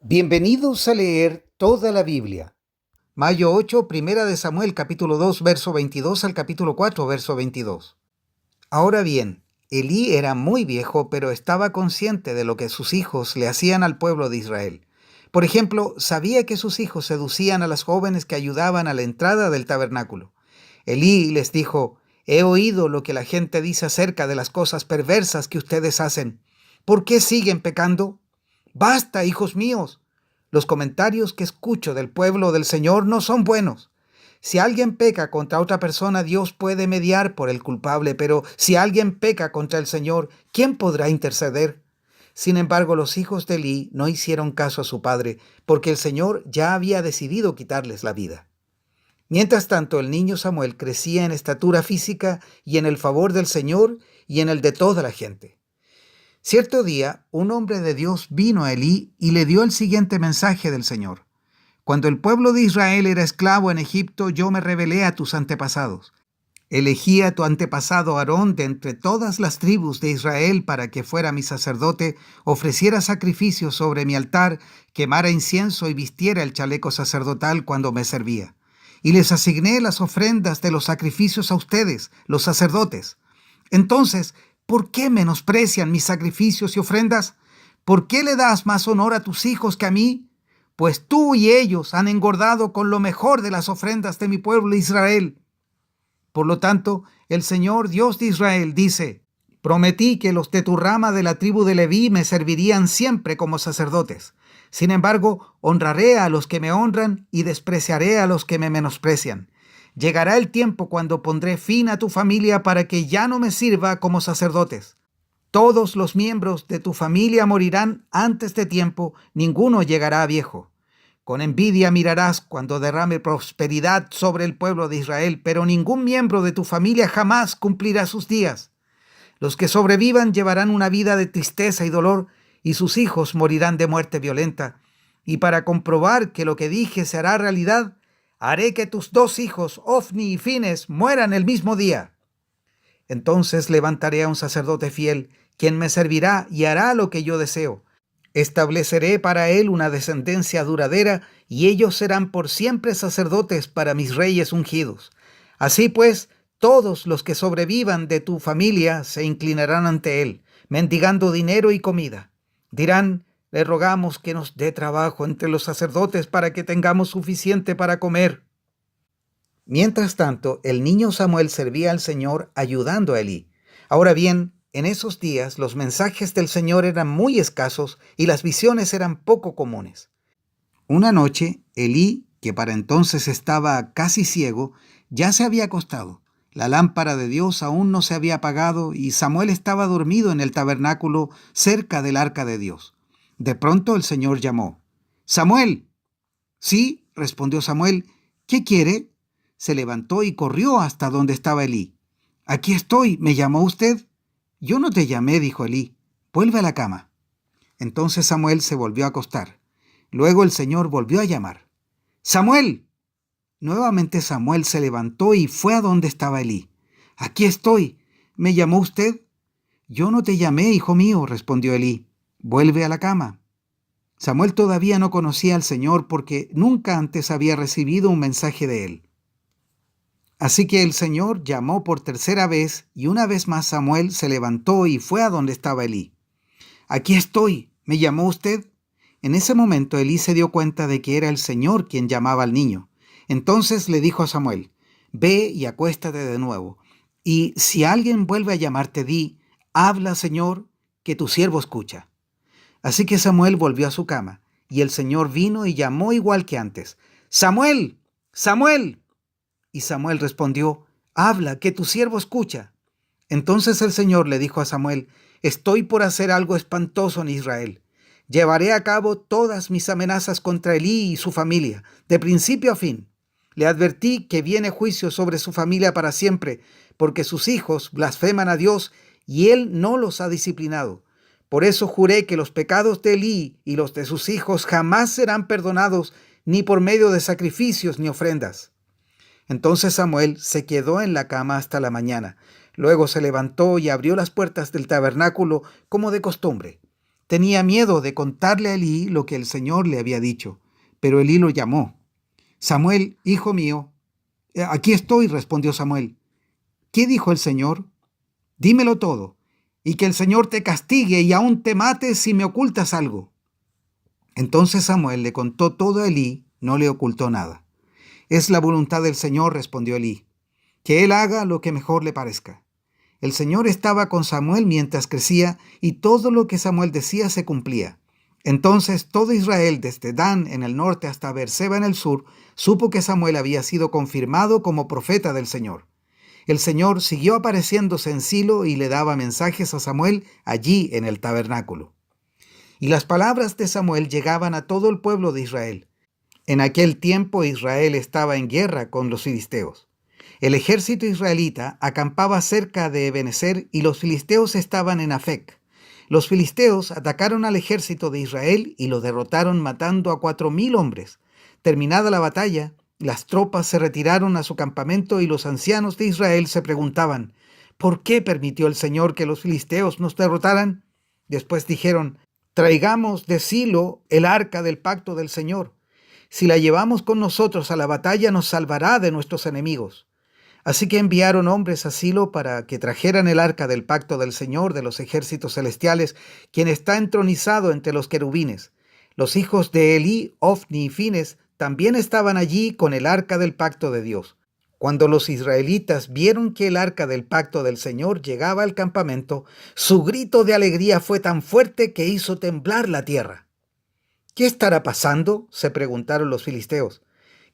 Bienvenidos a leer toda la Biblia. Mayo 8, Primera de Samuel, capítulo 2, verso 22 al capítulo 4, verso 22. Ahora bien, Elí era muy viejo, pero estaba consciente de lo que sus hijos le hacían al pueblo de Israel. Por ejemplo, sabía que sus hijos seducían a las jóvenes que ayudaban a la entrada del tabernáculo. Elí les dijo: «He oído lo que la gente dice acerca de las cosas perversas que ustedes hacen. ¿Por qué siguen pecando? Basta, hijos míos. Los comentarios que escucho del pueblo del Señor no son buenos. Si alguien peca contra otra persona, Dios puede mediar por el culpable, pero si alguien peca contra el Señor, ¿quién podrá interceder?». Sin embargo, los hijos de Elí no hicieron caso a su padre, porque el Señor ya había decidido quitarles la vida. Mientras tanto, el niño Samuel crecía en estatura física y en el favor del Señor y en el de toda la gente. Cierto día, un hombre de Dios vino a Elí y le dio el siguiente mensaje del Señor: «Cuando el pueblo de Israel era esclavo en Egipto, yo me revelé a tus antepasados. Elegí a tu antepasado Aarón de entre todas las tribus de Israel para que fuera mi sacerdote, ofreciera sacrificios sobre mi altar, quemara incienso y vistiera el chaleco sacerdotal cuando me servía. Y les asigné las ofrendas de los sacrificios a ustedes, los sacerdotes. Entonces, ¿por qué menosprecian mis sacrificios y ofrendas? ¿Por qué le das más honor a tus hijos que a mí? Pues tú y ellos han engordado con lo mejor de las ofrendas de mi pueblo Israel. Por lo tanto, el Señor, Dios de Israel, dice: prometí que los de tu rama de la tribu de Leví me servirían siempre como sacerdotes. Sin embargo, honraré a los que me honran y despreciaré a los que me menosprecian. Llegará el tiempo cuando pondré fin a tu familia para que ya no me sirva como sacerdotes. Todos los miembros de tu familia morirán antes de tiempo, ninguno llegará a viejo. Con envidia mirarás cuando derrame prosperidad sobre el pueblo de Israel, pero ningún miembro de tu familia jamás cumplirá sus días. Los que sobrevivan llevarán una vida de tristeza y dolor, y sus hijos morirán de muerte violenta. Y para comprobar que lo que dije se hará realidad, haré que tus dos hijos, Ofni y Fines, mueran el mismo día. Entonces levantaré a un sacerdote fiel, quien me servirá y hará lo que yo deseo. Estableceré para él una descendencia duradera, y ellos serán por siempre sacerdotes para mis reyes ungidos. Así pues, todos los que sobrevivan de tu familia se inclinarán ante él, mendigando dinero y comida. Dirán: le rogamos que nos dé trabajo entre los sacerdotes para que tengamos suficiente para comer». Mientras tanto, el niño Samuel servía al Señor ayudando a Elí. Ahora bien, en esos días los mensajes del Señor eran muy escasos y las visiones eran poco comunes. Una noche, Elí, que para entonces estaba casi ciego, ya se había acostado. La lámpara de Dios aún no se había apagado y Samuel estaba dormido en el tabernáculo cerca del arca de Dios. De pronto el Señor llamó: «¡Samuel!». «Sí», respondió Samuel. «¿Qué quiere?». Se levantó y corrió hasta donde estaba Elí. «Aquí estoy, ¿me llamó usted?». «Yo no te llamé», dijo Elí. «Vuelve a la cama». Entonces Samuel se volvió a acostar. Luego el Señor volvió a llamar: «¡Samuel!». Nuevamente Samuel se levantó y fue a donde estaba Elí. «Aquí estoy, ¿me llamó usted?». «Yo no te llamé, hijo mío», respondió Elí. «Vuelve a la cama». Samuel todavía no conocía al Señor porque nunca antes había recibido un mensaje de él. Así que el Señor llamó por tercera vez, y una vez más Samuel se levantó y fue a donde estaba Elí. «Aquí estoy, ¿me llamó usted?». En ese momento Elí se dio cuenta de que era el Señor quien llamaba al niño. Entonces le dijo a Samuel: «Ve y acuéstate de nuevo, y si alguien vuelve a llamarte, di: habla, Señor, que tu siervo escucha». Así que Samuel volvió a su cama, y el Señor vino y llamó igual que antes: «¡Samuel! ¡Samuel!». Y Samuel respondió: «Habla, que tu siervo escucha». Entonces el Señor le dijo a Samuel: «Estoy por hacer algo espantoso en Israel. Llevaré a cabo todas mis amenazas contra Elí y su familia, de principio a fin. Le advertí que viene juicio sobre su familia para siempre, porque sus hijos blasfeman a Dios y él no los ha disciplinado. Por eso juré que los pecados de Elí y los de sus hijos jamás serán perdonados, ni por medio de sacrificios ni ofrendas». Entonces Samuel se quedó en la cama hasta la mañana. Luego se levantó y abrió las puertas del tabernáculo como de costumbre. Tenía miedo de contarle a Elí lo que el Señor le había dicho, pero Elí lo llamó. Samuel, hijo mío. Aquí estoy, respondió Samuel. ¿Qué dijo el Señor? Dímelo todo, y que el Señor te castigue y aún te mate si me ocultas algo. Entonces Samuel le contó todo a Elí, no le ocultó nada. Es la voluntad del Señor, respondió Elí, que él haga lo que mejor le parezca. El Señor estaba con Samuel mientras crecía, y todo lo que Samuel decía se cumplía. Entonces todo Israel, desde Dan en el norte hasta Beerseba en el sur, supo que Samuel había sido confirmado como profeta del Señor. El Señor siguió apareciéndose en Silo y le daba mensajes a Samuel allí en el tabernáculo. Y las palabras de Samuel llegaban a todo el pueblo de Israel. En aquel tiempo Israel estaba en guerra con los filisteos. El ejército israelita acampaba cerca de Ebenezer y los filisteos estaban en Afec. Los filisteos atacaron al ejército de Israel y lo derrotaron matando a 4,000 hombres. Terminada la batalla, las tropas se retiraron a su campamento y los ancianos de Israel se preguntaban, ¿por qué permitió el Señor que los filisteos nos derrotaran? Después dijeron, traigamos de Silo el arca del pacto del Señor. Si la llevamos con nosotros a la batalla, nos salvará de nuestros enemigos. Así que enviaron hombres a Silo para que trajeran el arca del pacto del Señor de los ejércitos celestiales, quien está entronizado entre los querubines. Los hijos de Elí, Ofni y Fines también estaban allí con el arca del pacto de Dios. Cuando los israelitas vieron que el arca del pacto del Señor llegaba al campamento, su grito de alegría fue tan fuerte que hizo temblar la tierra. ¿Qué estará pasando?, se preguntaron los filisteos.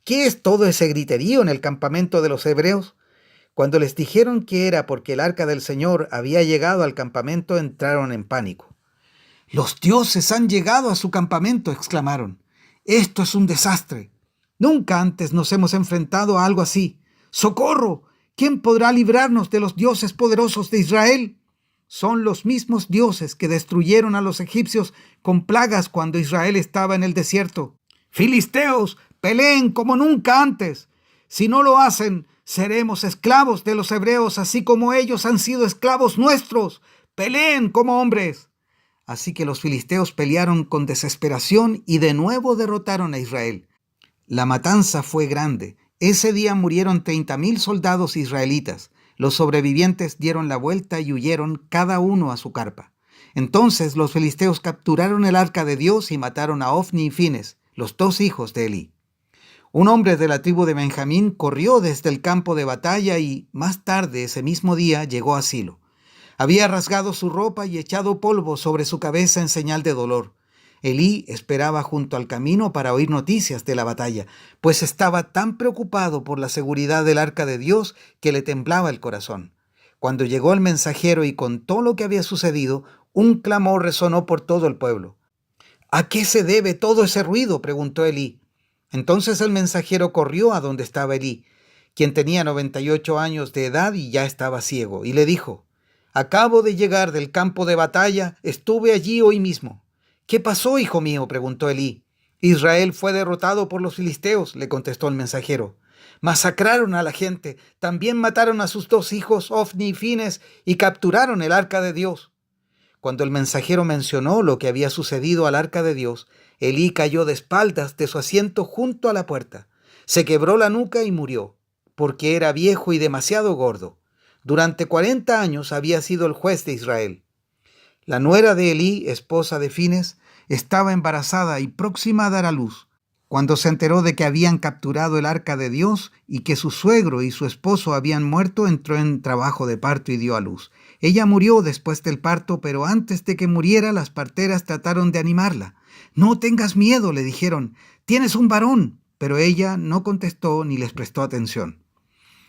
¿Qué es todo ese griterío en el campamento de los hebreos? Cuando les dijeron que era porque el arca del Señor había llegado al campamento, entraron en pánico. «¡Los dioses han llegado a su campamento!», exclamaron. «Esto es un desastre. Nunca antes nos hemos enfrentado a algo así. ¡Socorro! ¿Quién podrá librarnos de los dioses poderosos de Israel? Son los mismos dioses que destruyeron a los egipcios con plagas cuando Israel estaba en el desierto. ¡Filisteos, peleen como nunca antes! Si no lo hacen, seremos esclavos de los hebreos, así como ellos han sido esclavos nuestros. ¡Peleen como hombres!». Así que los filisteos pelearon con desesperación y de nuevo derrotaron a Israel. La matanza fue grande. Ese día murieron 30,000 soldados israelitas. Los sobrevivientes dieron la vuelta y huyeron cada uno a su carpa. Entonces los filisteos capturaron el arca de Dios y mataron a Ofni y Fines, los 2 hijos de Elí. Un hombre de la tribu de Benjamín corrió desde el campo de batalla y, más tarde ese mismo día, llegó a Silo. Había rasgado su ropa y echado polvo sobre su cabeza en señal de dolor. Elí esperaba junto al camino para oír noticias de la batalla, pues estaba tan preocupado por la seguridad del arca de Dios que le temblaba el corazón. Cuando llegó el mensajero y contó lo que había sucedido, un clamor resonó por todo el pueblo. «¿A qué se debe todo ese ruido?», preguntó Elí. Entonces el mensajero corrió a donde estaba Elí, quien tenía 98 años de edad y ya estaba ciego, y le dijo: «Acabo de llegar del campo de batalla, estuve allí hoy mismo». «¿Qué pasó, hijo mío?», preguntó Elí. «Israel fue derrotado por los filisteos», le contestó el mensajero. «Masacraron a la gente, también mataron a sus 2 hijos, Ofni y Fines, y capturaron el arca de Dios». Cuando el mensajero mencionó lo que había sucedido al arca de Dios, Elí cayó de espaldas de su asiento junto a la puerta. Se quebró la nuca y murió, porque era viejo y demasiado gordo. Durante 40 años había sido el juez de Israel. La nuera de Elí, esposa de Fines, estaba embarazada y próxima a dar a luz. Cuando se enteró de que habían capturado el arca de Dios y que su suegro y su esposo habían muerto, entró en trabajo de parto y dio a luz. Ella murió después del parto, pero antes de que muriera, las parteras trataron de animarla. «No tengas miedo», le dijeron, «tienes un varón». Pero ella no contestó ni les prestó atención.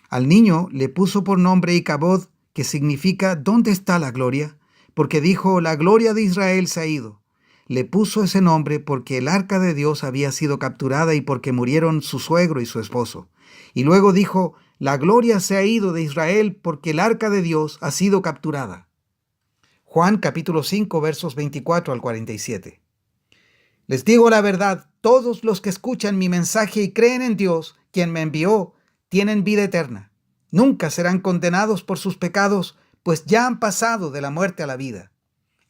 Al niño le puso por nombre Icabod, que significa «¿dónde está la gloria?», porque dijo: «La gloria de Israel se ha ido». Le puso ese nombre porque el arca de Dios había sido capturada y porque murieron su suegro y su esposo. Y luego dijo: «La gloria se ha ido de Israel porque el arca de Dios ha sido capturada». Juan capítulo 5 versos 24 al 47. Les digo la verdad, todos los que escuchan mi mensaje y creen en Dios, quien me envió, tienen vida eterna. Nunca serán condenados por sus pecados, pues ya han pasado de la muerte a la vida.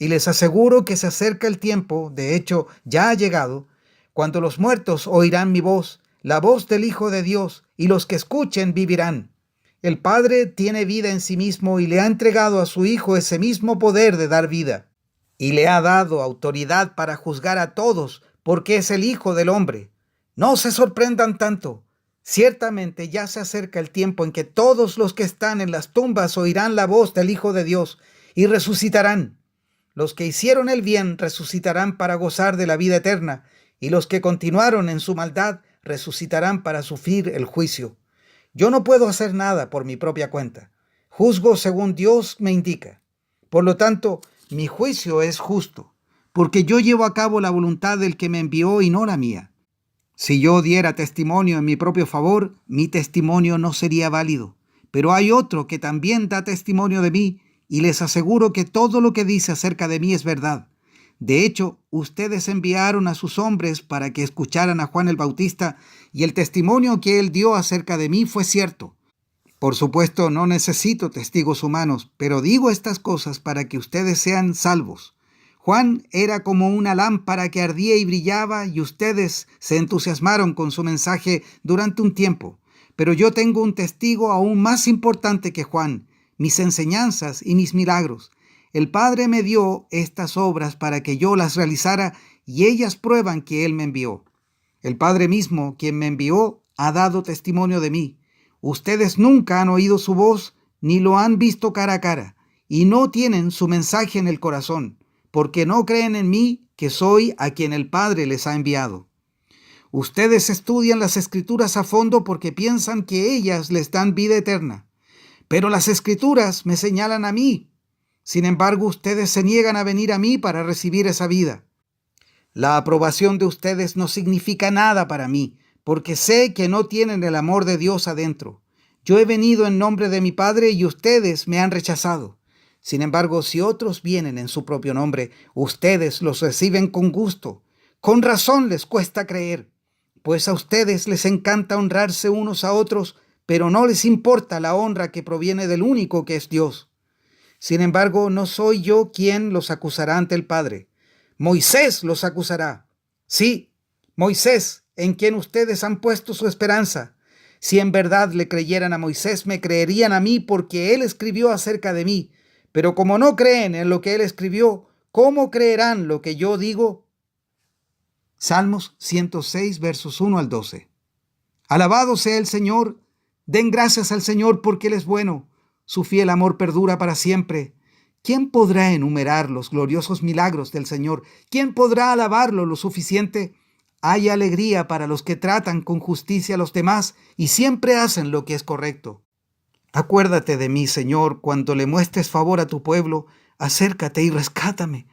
Y les aseguro que se acerca el tiempo, de hecho ya ha llegado, cuando los muertos oirán mi voz, la voz del Hijo de Dios, y los que escuchen vivirán. El Padre tiene vida en sí mismo y le ha entregado a su Hijo ese mismo poder de dar vida. Y le ha dado autoridad para juzgar a todos, porque es el Hijo del Hombre. No se sorprendan tanto. Ciertamente ya se acerca el tiempo en que todos los que están en las tumbas oirán la voz del Hijo de Dios y resucitarán. Los que hicieron el bien resucitarán para gozar de la vida eterna, y los que continuaron en su maldad resucitarán para sufrir el juicio. Yo no puedo hacer nada por mi propia cuenta. Juzgo según Dios me indica. Por lo tanto, mi juicio es justo, porque yo llevo a cabo la voluntad del que me envió y no la mía. Si yo diera testimonio en mi propio favor, mi testimonio no sería válido. Pero hay otro que también da testimonio de mí, y les aseguro que todo lo que dice acerca de mí es verdad. De hecho, ustedes enviaron a sus hombres para que escucharan a Juan el Bautista, y el testimonio que él dio acerca de mí fue cierto. Por supuesto, no necesito testigos humanos, pero digo estas cosas para que ustedes sean salvos. Juan era como una lámpara que ardía y brillaba, y ustedes se entusiasmaron con su mensaje durante un tiempo. Pero yo tengo un testigo aún más importante que Juan, mis enseñanzas y mis milagros. El Padre me dio estas obras para que yo las realizara, y ellas prueban que Él me envió. El Padre mismo, quien me envió, ha dado testimonio de mí. Ustedes nunca han oído su voz, ni lo han visto cara a cara, y no tienen su mensaje en el corazón, porque no creen en mí, que soy a quien el Padre les ha enviado. Ustedes estudian las Escrituras a fondo porque piensan que ellas les dan vida eterna. Pero las Escrituras me señalan a mí. Sin embargo, ustedes se niegan a venir a mí para recibir esa vida. La aprobación de ustedes no significa nada para mí, porque sé que no tienen el amor de Dios adentro. Yo he venido en nombre de mi Padre y ustedes me han rechazado. Sin embargo, si otros vienen en su propio nombre, ustedes los reciben con gusto. Con razón les cuesta creer, pues a ustedes les encanta honrarse unos a otros, pero no les importa la honra que proviene del único que es Dios. Sin embargo, no soy yo quien los acusará ante el Padre. Moisés los acusará. Sí, Moisés, en quien ustedes han puesto su esperanza. Si en verdad le creyeran a Moisés, me creerían a mí porque él escribió acerca de mí. Pero como no creen en lo que él escribió, ¿cómo creerán lo que yo digo? Salmos 106, versos 1 al 12. Alabado sea el Señor. Den gracias al Señor porque Él es bueno. Su fiel amor perdura para siempre. ¿Quién podrá enumerar los gloriosos milagros del Señor? ¿Quién podrá alabarlo lo suficiente? Hay alegría para los que tratan con justicia a los demás y siempre hacen lo que es correcto. Acuérdate de mí, Señor, cuando le muestres favor a tu pueblo. Acércate y rescátame.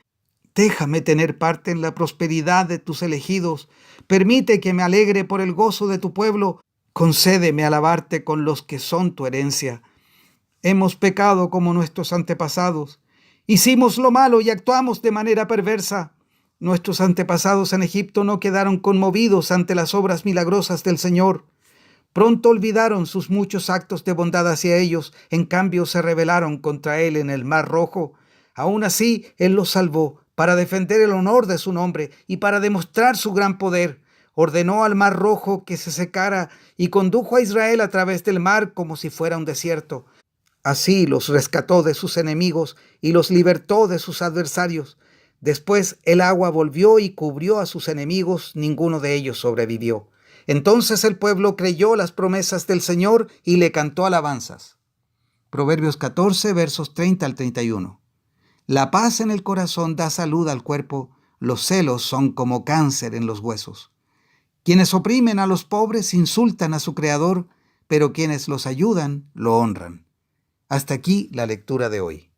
Déjame tener parte en la prosperidad de tus elegidos. Permite que me alegre por el gozo de tu pueblo. Concédeme alabarte con los que son tu herencia. Hemos pecado como nuestros antepasados. Hicimos lo malo y actuamos de manera perversa. Nuestros antepasados en Egipto no quedaron conmovidos ante las obras milagrosas del Señor. Pronto olvidaron sus muchos actos de bondad hacia ellos. En cambio, se rebelaron contra Él en el Mar Rojo. Aún así, Él los salvó para defender el honor de su nombre y para demostrar su gran poder. Ordenó al Mar Rojo que se secara y condujo a Israel a través del mar como si fuera un desierto. Así los rescató de sus enemigos y los libertó de sus adversarios. Después el agua volvió y cubrió a sus enemigos, ninguno de ellos sobrevivió. Entonces el pueblo creyó las promesas del Señor y le cantó alabanzas. Proverbios 14, versos 30 al 31. La paz en el corazón da salud al cuerpo, los celos son como cáncer en los huesos. Quienes oprimen a los pobres insultan a su Creador, pero quienes los ayudan lo honran. Hasta aquí la lectura de hoy.